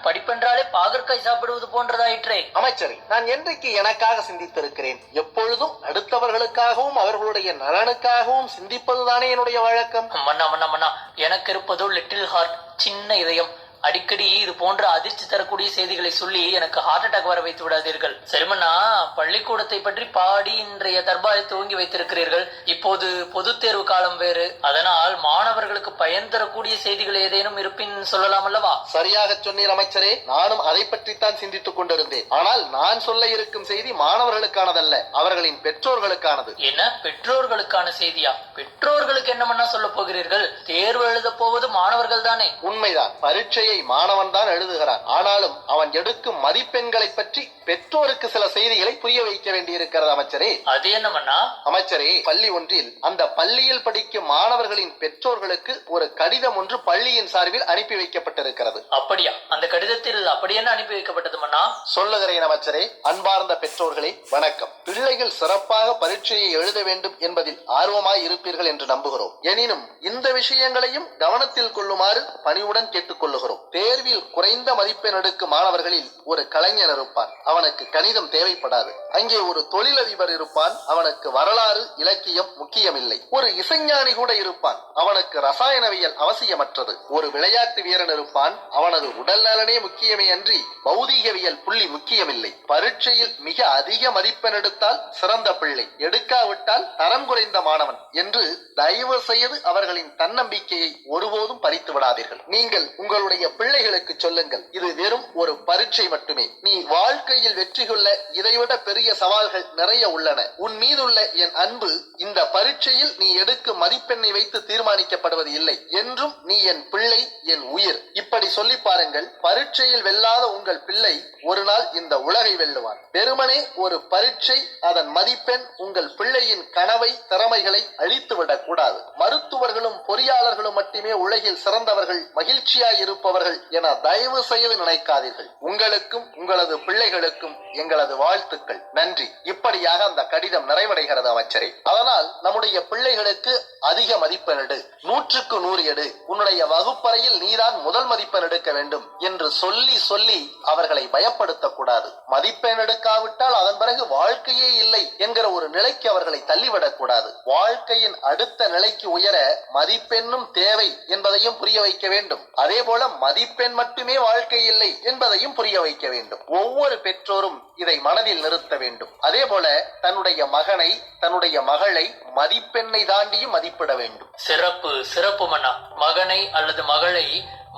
படிப்பென்றாலே பாகற்காய் சாப்பிடுவது போன்றதாயிற்றே. அமைச்சரே, நான் என்றைக்கு எனக்காக சிந்தித்திருக்கிறேன்? எப்பொழுதும் அடுத்தவர்களுக்காகவும் அவர்களுடைய நலனுக்காகவும் சிந்திப்பதுதானே என்னுடைய வழக்கம். மன்னா மன்னா மன்னா, எனக்கு இருப்பதோ லிட்டில் ஹார்ட், சின்ன இதயம். அடிக்கடி இது போன்ற அதிர்ச்சி தரக்கூடிய செய்திகளை சொல்லி எனக்கு ஹார்ட் அட்டாக் வர வைத்து விடாதீர்கள். சரிமண்ணா, பள்ளிக்கூடத்தை பற்றி பாடி இன்றைய தர்பாரை துவங்கி வைத்திருக்கிறீர்கள். இப்போது பொது தேர்வு காலம் வேறு. அதனால் மாணவர்களுக்கு பயன் தரக்கூடிய செய்திகள் ஏதேனும் இருப்பின் சொல்லலாம் அல்லவா? சரியாக சொன்னீர் அமைச்சரே. நானும் அதை பற்றித்தான் சிந்தித்துக் கொண்டிருந்தேன். ஆனால் நான் சொல்ல இருக்கும் செய்தி மாணவர்களுக்கானதல்ல, அவர்களின் பெற்றோர்களுக்கானது. என்ன, பெற்றோர்களுக்கான செய்தியா? பெற்றோர்களுக்கு என்ன மன்னா சொல்ல போகிறீர்கள்? தேர்வு எழுத போவது மாணவர்கள் தானே? உண்மைதான், பரீட்சை மாணவன் தான் எழுதுகிறான். ஆனாலும் அவன் எடுக்கும் மதிப்பெண்களை பற்றி பெற்றோருக்கு சில செய்திகளை புரிய வைக்க வேண்டியிருக்கிறது அமைச்சரே. அது என்ன மன்னா? அமைச்சரே, பள்ளி ஒன்றில் அந்த பள்ளியில் படிக்கும் மாணவர்களின் பெற்றோர்களுக்கு ஒரு கடிதம் ஒன்று பள்ளியின் சார்பில் அனுப்பி வைக்கப்பட்டிருக்கிறது. அப்படியா? அந்த கடிதத்தில் அப்படி என்ன அனுப்பி வைக்கப்பட்டது மன்னா? சொல்லுகிறேன் அமைச்சரே. அன்பார்ந்த பெற்றோர்களே, வணக்கம். பிள்ளைகள் சிறப்பாக பரீட்சையை எழுத வேண்டும் என்பதில் ஆர்வமாய் இருப்பீர்கள் என்று நம்புகிறோம். எனினும் இந்த விஷயங்களையும் கவனத்தில் கொள்ளுமாறு பணிவுடன் கேட்டுக்கொள்ளுகிறோம். தேர்வில் குறைந்த மதிப்பெண் எடுக்கும் மாணவர்களில் ஒரு கலைஞர் இருப்பான், அவனுக்கு கணிதம் தேவைப்படாது. அங்கே ஒரு தொழிலதிபர் இருப்பான், அவனுக்கு வரலாறு இலக்கியம் முக்கியமில்லை. ஒரு இசைஞானி கூட இருப்பான், அவனுக்கு ரசாயனவியல் அவசியமற்றது. ஒரு விளையாட்டு வீரன் இருப்பான், அவனது உடல் நலனே முக்கியமே அன்றி பௌதீகவியல் புள்ளி முக்கியமில்லை. பரீட்சையில் மிக அதிக மதிப்பெண் எடுத்தால் சிறந்த பிள்ளை, எடுக்காவிட்டால் தரம் குறைந்த மாணவன் என்று தயவு செய்து அவர்களின் தன்னம்பிக்கையை ஒருபோதும் பறித்து விடாதீர்கள். நீங்கள் உங்களுடைய பிள்ளைகளுக்கு சொல்லுங்கள், இது வெறும் ஒரு பரீட்சை மட்டுமே. நீ வாழ்க்கையில் வெற்றி கொள்ள இதைவிட பெரிய சவால்கள் நிறைய உள்ளன. உன் மீதுள்ள என் அன்பு இந்த பரீட்சையில் நீ எடுக்கும் மதிப்பெண்ணை வைத்து தீர்மானிக்கப்படுவது இல்லை. என்றும் நீ என் பிள்ளை, என் உயிர். இப்படி சொல்லி பாருங்கள். பரீட்சையில் வெல்லாத உங்கள் பிள்ளை ஒரு நாள் இந்த உலகை வெல்லுவான். வெறுமனே ஒரு பரீட்சை, அதன் மதிப்பெண் உங்கள் பிள்ளையின் கனவை, திறமைகளை அழித்துவிடக் கூடாது. மருத்துவர்களும் பொறியாளர்களும் மட்டுமே உலகில் சிறந்தவர்கள், மகிழ்ச்சியாய் இருப்பவர்கள் என தயவு செய்து நினைக்காதீர்கள். உங்களுக்கும் உங்களது பிள்ளைகளுக்கும் எங்களது வாழ்த்துக்கள். நன்றி. இப்படியாக அந்த கடிதம் நிறைவடைகிறது அமைச்சரே. அதனால் நம்முடைய பிள்ளைகளுக்கு அதிக மதிப்பெண் எடு, 100க்கு 100 எடு, உன்னுடைய வகுப்பறையில் நீதான் முதல் மதிப்பெண் எடுக்க வேண்டும் என்று சொல்லி சொல்லி அவர்களை பயப்படுத்தக் கூடாது. மதிப்பெண் எடுக்காவிட்டால் அதன் பிறகு வாழ்க்கையே இல்லை என்கிற ஒரு நிலைக்கு அவர்களை தள்ளிவிடக் கூடாது. வாழ்க்கையின் அடுத்த நிலைக்கு உயர மதிப்பெண்ணும் தேவை என்பதையும் புரிய வைக்க வேண்டும். அதே போல மதிப்பெண் மட்டுமே வாழ்க்கை இல்லை என்பதையும் புரிய வைக்க வேண்டும். ஒவ்வொரு பெற்றோரும் இதை மனதில் நிறுத்த வேண்டும். அதே போல தன்னுடைய மகனை, தன்னுடைய மகளை மதிப்பெண்ணை தாண்டியும் மதிப்பிட வேண்டும். சிறப்பு சிறப்பு மன்னா. மகனை அல்லது மகளை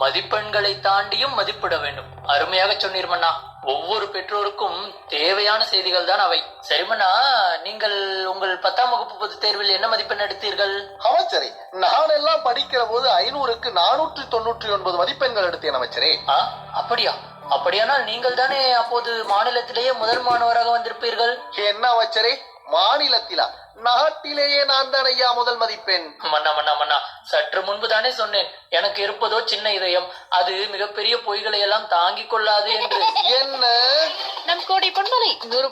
மதிப்பெண்களை தாண்டியும் மதிப்பிட வேண்டும். அருமையாக சொன்னீர் மன்னா. ஒவ்வொரு பெற்றோருக்கும் தேவையான செய்திகள் தான் அவை. சரிமண்ணா, நீங்கள் உங்கள் 10ஆம் வகுப்பு பொது தேர்வில் என்ன மதிப்பெண் எடுத்தீர்கள்? அமைச்சரே, நான் எல்லாம் படிக்கிற போது 500க்கு 499 மதிப்பெண்கள் எடுத்தேன் அமைச்சரே. அப்படியா? அப்படியானால் நீங்கள் தானே அப்போது மாநிலத்திலேயே முதல் மாணவராக வந்திருப்பீர்கள். என்ன அமைச்சரே, மாநிலத்திலா? நாட்டிலேயே நான் தான் ஐயா முதல் மதிப்பெண். மன்னா மன்னா மன்னா, சற்று முன்பு தானே சொன்னேன், எனக்கு இருப்பதோ சின்ன இதயம், அது மிகப்பெரிய பொய்களை எல்லாம் தாங்கிக் கொள்ளாது என்று. என்ன? நம் கோடை பொன்மலை 100